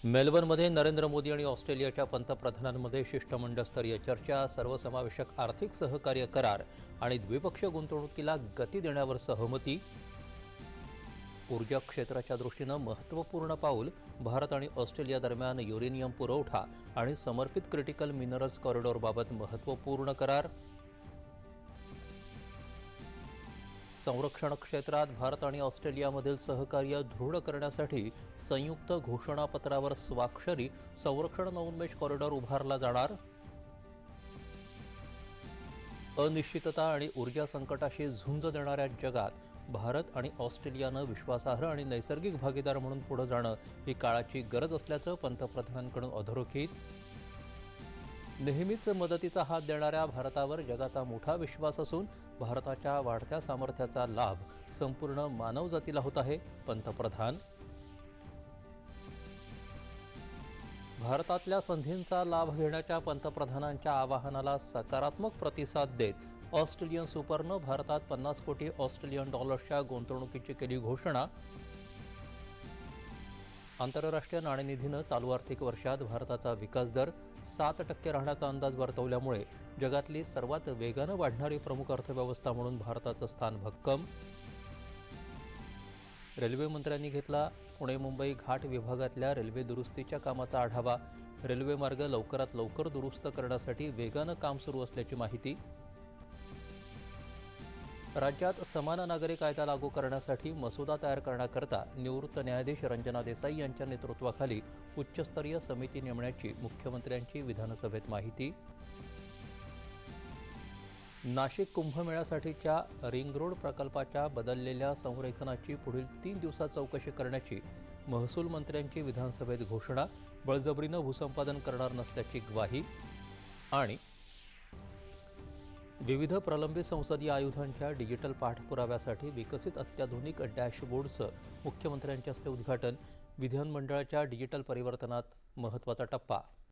मेलबर्नमध्ये नरेंद्र मोदी आणि ऑस्ट्रेलियाच्या पंतप्रधानांमध्ये शिष्टमंडळस्तरीय चर्चा, सर्वसमावेशक आर्थिक सहकार्य करार आणि द्विपक्षीय गुंतवणुकीला गती देण्यावर सहमती. ऊर्जा क्षेत्राच्या दृष्टीनं महत्त्वपूर्ण पाऊल, भारत आणि ऑस्ट्रेलिया दरम्यान युरेनियम पुरवठा आणि समर्पित क्रिटिकल मिनरल्स कॉरिडॉरबाबत महत्त्वपूर्ण करार. संरक्षण क्षेत्रात भारत आणि ऑस्ट्रेलियामधील सहकार्य दृढ करण्यासाठी संयुक्त घोषणापत्रावर स्वाक्षरी, संरक्षण नवोन्मेष कॉरिडॉर उभारला जाणार. अनिश्चितता आणि ऊर्जा संकटाशी झुंज देणाऱ्या जगात भारत आणि ऑस्ट्रेलियानं विश्वासार्ह आणि नैसर्गिक भागीदार म्हणून पुढे जाणं ही काळाची गरज असल्याचं पंतप्रधानांकडून अधोरेखित. नेहमीच मदतीचा हात देणाऱ्या भारतावर जगाचा मोठा विश्वास असून भारताच्या वाढत्या सामर्थ्याचा लाभ संपूर्ण मानवजातीला होत आहे, पंतप्रधान. भारतातल्या संधींचा लाभ घेण्याच्या पंतप्रधानांच्या आवाहनाला सकारात्मक प्रतिसाद देत ऑस्ट्रेलियन सुपरनं भारतात 50 कोटी ऑस्ट्रेलियन डॉलर्सच्या गुंतवणुकीची केली घोषणा. आंतरराष्ट्रीय नाणेनिधीनं चालू आर्थिक वर्षात भारताचा विकास दर 7% राहण्याचा अंदाज वर्तवल्यामुळे जगातली सर्वात वेगानं वाढणारी प्रमुख अर्थव्यवस्था म्हणून भारताचं स्थान भक्कम. रेल्वे मंत्र्यांनी घेतला पुणे मुंबई घाट विभागातल्या रेल्वे दुरुस्तीच्या कामाचा आढावा. रेल्वे मार्ग लवकरात लवकर दुरुस्त करण्यासाठी वेगानं काम सुरू असल्याची माहिती. राज्यात समान नागरी कायदा लागू करण्यासाठी मसुदा तयार करण्याकरता निवृत्त न्यायाधीश रंजना देसाई यांच्या नेतृत्वाखाली उच्चस्तरीय समिती नेमण्याची मुख्यमंत्र्यांची विधानसभेत माहिती. नाशिक कुंभमेळ्यासाठीच्या रिंग रोड प्रकल्पाच्या बदललेल्या संरेखनाची पुढील 3 दिवसात चौकशी करण्याची महसूल मंत्र्यांची विधानसभेत घोषणा. बळजबरीनं भूसंपादन करणार नसल्याची ग्वाही. आणि विविध प्रलंबित संसदीय आयुधांच्या डिजिटल पाठपुराव्यासाठी विकसित अत्याधुनिक डॅशबोर्डचं मुख्यमंत्र्यांच्या हस्ते उद्घाटन. विधानमंडळाच्या डिजिटल परिवर्तनात महत्त्वाचा टप्पा.